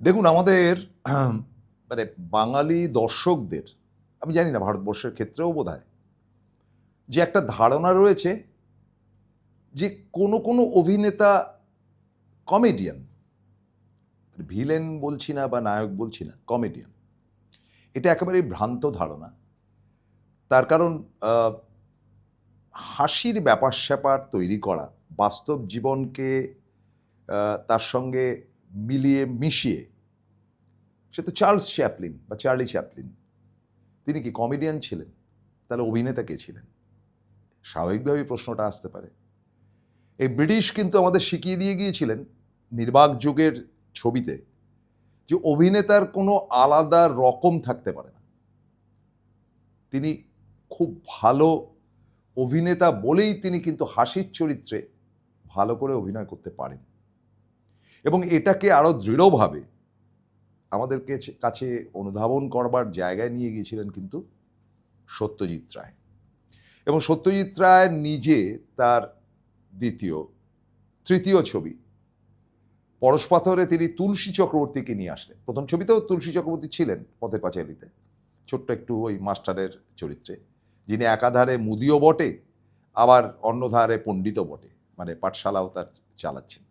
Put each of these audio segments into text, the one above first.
দেখুন আমাদের মানে বাঙালি দর্শকদের, আমি জানি না ভারতবর্ষের ক্ষেত্রেও বোধহয়, যে একটা ধারণা রয়েছে যে কোনো কোনো অভিনেতা কমেডিয়ান, ভিলেন বলছি না বা নায়ক বলছি না, কমেডিয়ান। এটা একেবারেই ভ্রান্ত ধারণা। তার কারণ আহ, হাসির ব্যাপার স্যাপার তৈরি করা, বাস্তব জীবনকে তার সঙ্গে মিলিয়ে মিশিয়ে, সে তো চার্লস চ্যাপলিন বা চার্লি চ্যাপলিন, তিনি কি কমেডিয়ান ছিলেন? তাহলে অভিনেতা কে ছিলেন? স্বাভাবিকভাবেই প্রশ্নটা আসতে পারে। এই ব্রিটিশ কিন্তু আমাদের শিখিয়ে দিয়ে গিয়েছিলেন নির্বাক যুগের ছবিতে যে অভিনেতার কোনো আলাদা রকম থাকতে পারে না। তিনি খুব ভালো অভিনেতা বলেই তিনি কিন্তু হাসির চরিত্রে ভালো করে অভিনয় করতে পারেন, এবং এটাকে আরো দৃঢ়ভাবে আমাদেরকে কাছে অনুধাবন করবার জায়গায় নিয়ে গিয়েছিলেন কিন্তু সত্যজিৎ রায়। এবং সত্যজিৎ রায় নিজে তার তৃতীয় ছবি পরশপাথরে তিনি তুলসী চক্রবর্তীকে নিয়ে আসলেন। প্রথম ছবিতেও তুলসী চক্রবর্তী ছিলেন পথের পাঁচালীতে, ছোট্ট একটু ওই মাস্টারের চরিত্রে, যিনি একাধারে মুদিও বটে আবার অন্যধারে পণ্ডিতও বটে, মানে পাঠশালাও তার চালাচ্ছেন।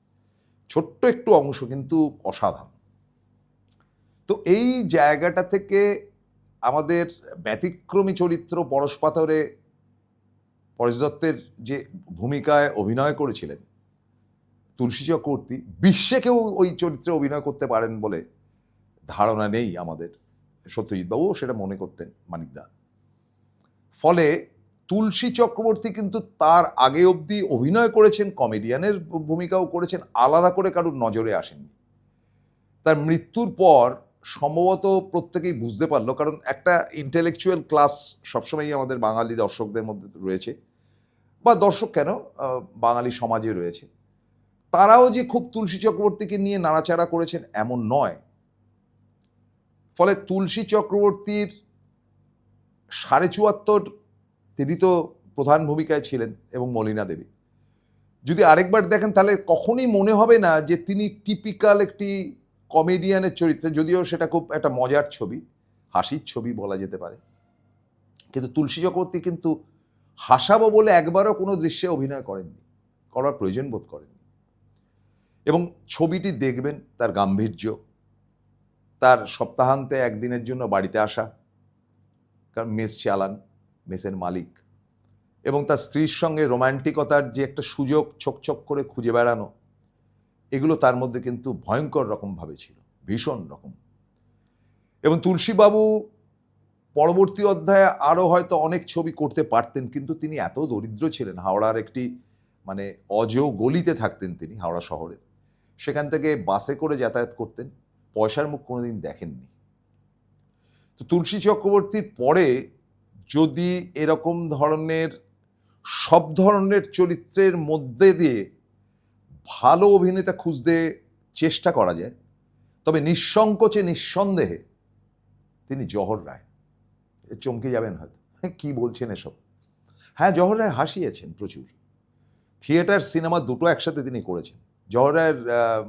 ছোট্ট একটু অংশ কিন্তু অসাধারণ। তো এই জায়গাটা থেকে আমাদের ব্যতিক্রমী চরিত্র পরশপাথরে পরেশ দত্তের যে ভূমিকায় অভিনয় করেছিলেন তুলসী চক্রবর্তী, বিশ্বে কেউ ওই চরিত্রে অভিনয় করতে পারেন বলে ধারণা নেই আমাদের। সত্যজিৎবাবুও সেটা মনে করতেন, মানিকদা। ফলে তুলসী চক্রবর্তী কিন্তু তার আগে অবধি অভিনয় করেছেন, কমেডিয়ানের ভূমিকাও করেছেন, আলাদা করে কারোর নজরে আসেননি। তার মৃত্যুর পর সম্ভবত প্রত্যেকেই বুঝতে পারলো, কারণ একটা ইন্টেলেকচুয়াল ক্লাস সবসময়ই আমাদের বাঙালি দর্শকদের মধ্যে রয়েছে, বা দর্শক কেন, বাঙালি সমাজে রয়েছে। তারাও যে খুব তুলসী চক্রবর্তীকে নিয়ে নাড়াচাড়া করেছেন এমন নয়। ফলে তুলসী চক্রবর্তীর 74.5 তিনি তো প্রধান ভূমিকায় ছিলেন, এবং মলিনা দেবী। যদি আরেকবার দেখেন তাহলে কখনই মনে হবে না যে তিনি টিপিক্যাল একটি কমেডিয়ানের চরিত্রে, যদিও সেটা খুব একটা মজার ছবি, হাসির ছবি বলা যেতে পারে, কিন্তু তুলসী চক্রবর্তী কিন্তু হাসাবো বলে একবারও কোনো দৃশ্যে অভিনয় করেননি, করার প্রয়োজন বোধ করেননি। এবং ছবিটি দেখবেন, তার গাম্ভীর্য, তার সপ্তাহান্তে একদিনের জন্য বাড়িতে আসা, কারণ মেস চালান, মেসের মালিক, এবং তার স্ত্রীর সঙ্গে রোম্যান্টিকতার যে একটা সুযোগ ছোক করে খুঁজে বেড়ানো, এগুলো তার মধ্যে কিন্তু ভয়ঙ্কর রকমভাবে ছিল, ভীষণ রকম। এবং তুলসীবাবু পরবর্তী অধ্যায়ে আরও হয়তো অনেক ছবি করতে পারতেন, কিন্তু তিনি এত দরিদ্র ছিলেন, হাওড়ার একটি মানে অজ গলিতে থাকতেন তিনি, হাওড়া শহরে, সেখান থেকে বাসে করে যাতায়াত করতেন, পয়সার মুখ কোনোদিন দেখেননি। তো তুলসী চক্রবর্তীর পরে যদি এরকম ধরনের সব ধরনের চরিত্রের মধ্যে দিয়ে ভালো অভিনেতা খুঁজতে চেষ্টা করা যায়, তবে নিঃসংকোচে নিঃসন্দেহে তিনি জহর রায়। চমকে যাবেন হয়তো, কি বলছেন এসব। হ্যাঁ, জহর রায় হাসিয়েছেন প্রচুর, থিয়েটার সিনেমা দুটো একসাথে তিনি করেছেন। জহর রায়ের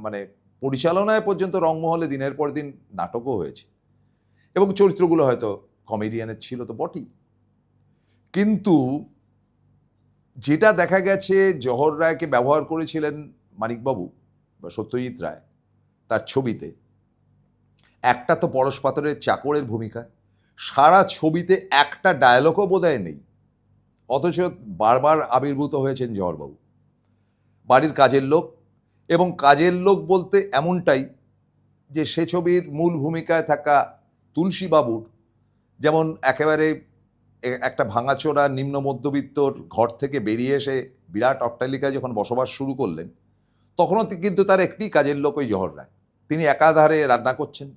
মানে পরিচালনায় পর্যন্ত রংমহলে দিনের পর দিন নাটকও হয়েছে, এবং চরিত্রগুলো হয়তো কমেডিয়ানের ছিল তো বটেই। কিন্তু যেটা দেখা গেছে জহর রায়কে ব্যবহার করেছিলেন মানিকবাবু বা সত্যজিৎ রায় তার ছবিতে, একটা তো পরশপাথরের চাকরের ভূমিকা, সারা ছবিতে একটা ডায়লগও বোধহয় নেই, অথচ বারবার আবির্ভূত হয়েছেন জহরবাবু, বাড়ির কাজের লোক। এবং কাজের লোক বলতে এমনটাই যে সে ছবির মূল ভূমিকায় থাকা তুলসীবাবুর যেমন একেবারে একটা ভাঙাচোরা নিম্ন মধ্যবিত্তর ঘর থেকে বেরিয়ে এসে বিরাট অট্টালিকায় যখন বসবাস শুরু করলেন, তখনও কিন্তু তার একটি কাজের লোক ওই জহর রায়। তিনি একাধারে রান্না করছেন,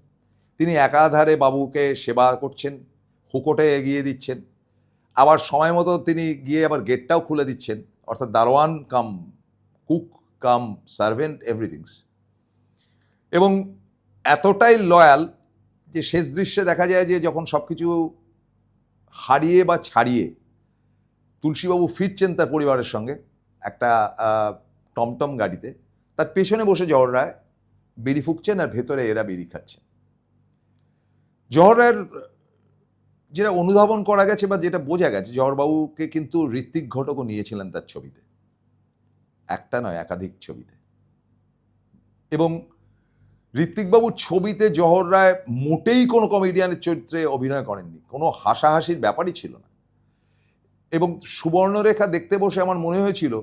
তিনি একাধারে বাবুকে সেবা করছেন, হুকোটে এগিয়ে দিচ্ছেন, আবার সময় মতো তিনি গিয়ে আবার গেটটাও খুলে দিচ্ছেন, অর্থাৎ দারোয়ান কাম কুক কাম সার্ভেন্ট এভরিথিংস। এবং এতটাই লয়াল যে শেষ দৃশ্যে দেখা যায় যে যখন সব কিছু হারিয়ে বা ছাড়িয়ে তুলসীবাবু ফিরছেন তার পরিবারের সঙ্গে একটা টমটম গাড়িতে, তার পেছনে বসে জহর রায় বিড়ি ফুঁকছেন আর ভেতরে এরা বিড়ি খাচ্ছেন। জহর রায়ের যেটা অনুধাবন করা গেছে বা যেটা বোঝা গেছে, জহরবাবুকে কিন্তু ঋত্বিক ঘটকও নিয়েছিলেন তার ছবিতে, একটা নয় একাধিক ছবিতে। এবং ঋত্বিকবাবুর ছবিতে জহর রায় মোটেই কোনো কমেডিয়ানের চরিত্রে অভিনয় করেননি, কোনো হাসাহাসির ব্যাপারই ছিল না। এবং সুবর্ণরেখা দেখতে বসে আমার মনে হয়েছিল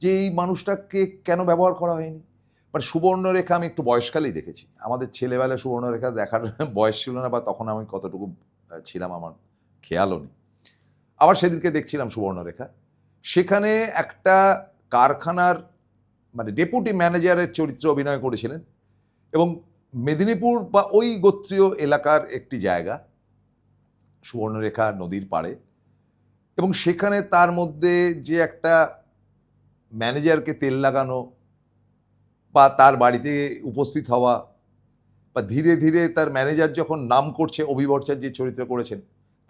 যে এই মানুষটাকে কেন ব্যবহার করা হয়নি। বাট সুবর্ণরেখা আমি একটু বয়সকালেই দেখেছি, আমাদের ছেলেবেলায় সুবর্ণরেখা দেখার বয়স ছিল না, বা তখন আমি কতটুকু ছিলাম আমার খেয়ালও নেই। আবার সেদিনকে দেখছিলাম সুবর্ণরেখা, সেখানে একটা কারখানার মানে ডেপুটি ম্যানেজারের চরিত্রে অভিনয় করেছিলেন, এবং মেদিনীপুর বা ওই গোত্রীয় এলাকার একটি জায়গা, সুবর্ণরেখা নদীর পাড়ে, এবং সেখানে তার মধ্যে যে একটা ম্যানেজারকে তেল লাগানো বা তার বাড়িতে উপস্থিত হওয়া, বা ধীরে ধীরে তার ম্যানেজার যখন নাম করছে, অভিবর্চার যে চরিত্র করেছেন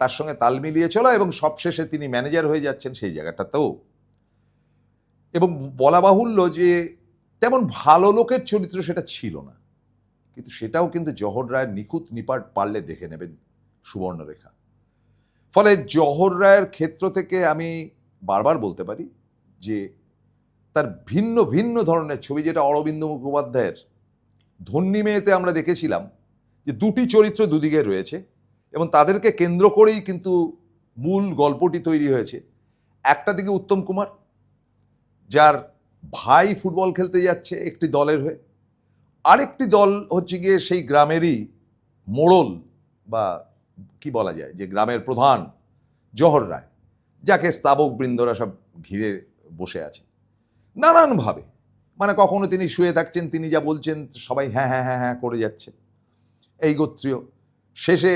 তার সঙ্গে তাল মিলিয়ে চলা, এবং সবশেষে তিনি ম্যানেজার হয়ে যাচ্ছেন সেই জায়গাটাতেও। এবং বলা বাহুল্য যে তেমন ভালো লোকের চরিত্র সেটা ছিল না, কিন্তু সেটাও কিন্তু জহর রায়ের নিখুঁত নিপাট পারলে দেখে নেবেন সুবর্ণরেখা। ফলে জহর রায়ের ক্ষেত্র থেকে আমি বারবার বলতে পারি যে তার ভিন্ন ভিন্ন ধরনের ছবি, যেটা অরবিন্দ মুখোপাধ্যায়ের ধন্যী মেয়েতে আমরা দেখেছিলাম যে দুটি চরিত্র দুদিকে রয়েছে এবং তাদেরকে কেন্দ্র করেই কিন্তু মূল গল্পটি তৈরি হয়েছে। একটা দিকে উত্তম কুমার, যার ভাই ফুটবল খেলতে যাচ্ছে একটি দলের হয়ে, আরেকটি দল হচ্ছে গিয়ে সেই গ্রামেরই মোড়ল বা কি বলা যায় যে গ্রামের প্রধান জহর রায়, যাকে স্তাবক বৃন্দরা সব ঘিরে বসে আছে নানানভাবে। মানে কখনো তিনি শুয়ে থাকছেন, তিনি যা বলছেন সবাই হ্যাঁ হ্যাঁ হ্যাঁ হ্যাঁ করে যাচ্ছে, এই গোত্রীয়। শেষে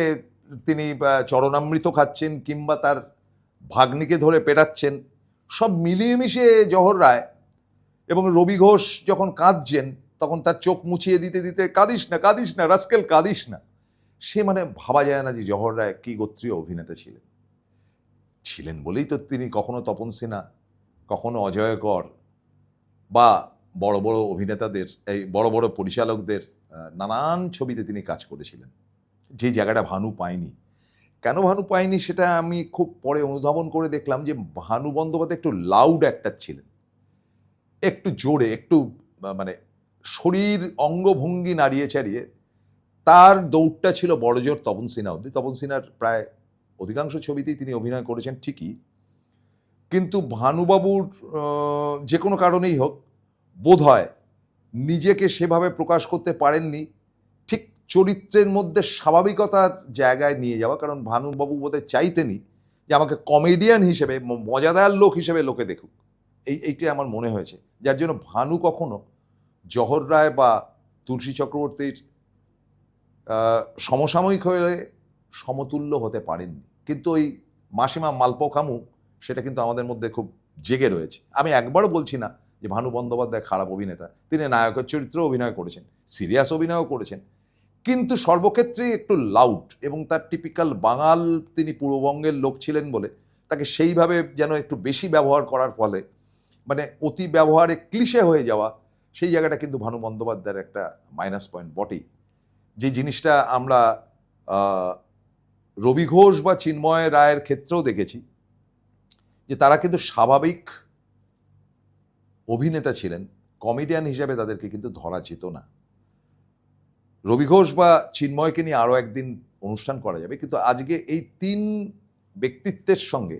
তিনি চরণামৃত খাচ্ছেন কিংবা তার ভাগ্নিকে ধরে পেটাচ্ছেন, সব মিলিয়ে মিশিয়ে জহর রায়। এবং রবি ঘোষ যখন কাঁদছেন তখন তার চোখ মুছিয়ে দিতে দিতে কাঁদিস না কাঁদিস না রাস্কেল কাঁদিস না। সে মানে ভাবা যায় না যে জহর রায় কি গোত্রীয় অভিনেতা ছিলেন। ছিলেন বলেই তো তিনি কখনো তপন সিনহা, কখনো অজয়কর বা বড় বড় অভিনেতাদের, এই বড় বড় পরিচালকদের নানান ছবিতে তিনি কাজ করেছিলেন, যে জায়গাটা ভানু পায়নি। কেন ভানু পায়নি সেটা আমি খুব পরে অনুধাবন করে দেখলাম যে ভানু বন্দ্যোপাধ্যায় একটু লাউড অ্যাক্টর ছিলেন, একটু জোরে, একটু মানে শরীর অঙ্গভঙ্গি নাড়িয়ে চাড়িয়ে তার দৌড়টা ছিল বড় জোর তপন সিনহা অব্দি। তপন সিনহার প্রায় অধিকাংশ ছবিতেই তিনি অভিনয় করেছেন ঠিকই, কিন্তু ভানুবাবুর যে কোনো কারণেই হোক বোধ হয় নিজেকে সেভাবে প্রকাশ করতে পারেননি, ঠিক চরিত্রের মধ্যে স্বাভাবিকতার জায়গায় নিয়ে যাওয়া। কারণ ভানুবাবু বোধহয় চাইতেনই যে আমাকে কমেডিয়ান হিসেবে, মজাদার লোক হিসেবে লোকে দেখুক, এইটাই আমার মনে হয়েছে। যার জন্য ভানু কখনো জহর রায় বা তুলসী চক্রবর্তীর সমসাময়িক হয়ে সমতুল্য হতে পারেননি। কিন্তু ওই মাসিমা মালপোকামু সেটা কিন্তু আমাদের মধ্যে খুব জেগে রয়েছে। আমি একবারও বলছি না যে ভানু বন্দ্যোপাধ্যায় খারাপ অভিনেতা, তিনি নায়কের চরিত্র অভিনয় করেছেন, সিরিয়াস অভিনয়ও করেছেন, কিন্তু সর্বক্ষেত্রেই একটু লাউড। এবং তার টিপিক্যাল বাঙাল, তিনি পূর্ববঙ্গের লোক ছিলেন বলে তাকে সেইভাবে যেন একটু বেশি ব্যবহার করার ফলে মানে অতি ব্যবহারে ক্লিশে হয়ে যাওয়া, সেই জায়গাটা কিন্তু ভানু বন্দ্যোপাধ্যায়ের একটা মাইনাস পয়েন্ট বটেই। যে জিনিসটা আমরা রবি ঘোষ বা চিন্ময় রায়ের ক্ষেত্রেও দেখেছি, যে তারা কিন্তু স্বাভাবিক অভিনেতা ছিলেন, কমেডিয়ান হিসেবে তাদেরকে কিন্তু ধরা যেত না। রবি ঘোষ বা চিন্ময়কে নিয়ে আরও একদিন অনুষ্ঠান করা যাবে, কিন্তু আজকে এই তিন ব্যক্তিত্বের সঙ্গে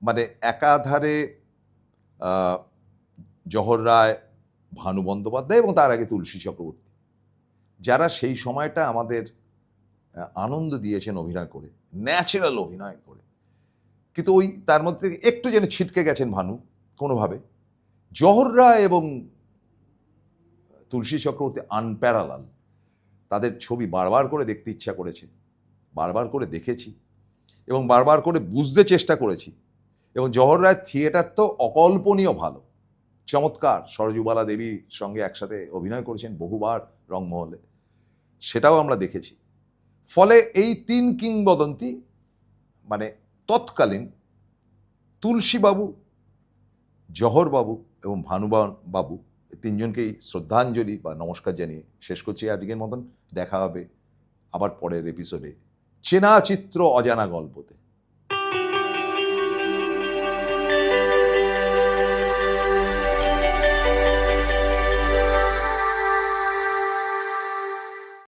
মানে একাধারে জহর রায়, ভানু বন্দ্যোপাধ্যায় এবং তার আগে তুলসী চক্রবর্তী, যারা সেই সময়টা আমাদের আনন্দ দিয়েছেন অভিনয় করে, ন্যাচারাল অভিনয় করে। কিন্তু ওই তার মধ্যে একটু যেন ছিটকে গেছেন ভানু কোনোভাবে। জহর রায় এবং তুলসী চক্রবর্তী আনপ্যারালাল, তাদের ছবি বারবার করে দেখতে ইচ্ছা করেছে, বারবার করে দেখেছি এবং বারবার করে বুঝতে চেষ্টা করেছি। এবং জহর রায় থিয়েটার তো অকল্পনীয় ভালো, চমৎকার। সরজুবালা দেবীর সঙ্গে একসাথে অভিনয় করেছেন বহুবার রংমহলে, সেটাও আমরা দেখেছি। ফলে এই তিন কিংবদন্তি মানে তৎকালীন তুলসীবাবু, জহরবাবু এবং ভানুবাবু, তিনজনকেই শ্রদ্ধাঞ্জলি বা নমস্কার জানিয়ে শেষ করছি আজকের মতন। দেখা হবে আবার পরের এপিসোডে চেনা চিত্র অজানা গল্পতে।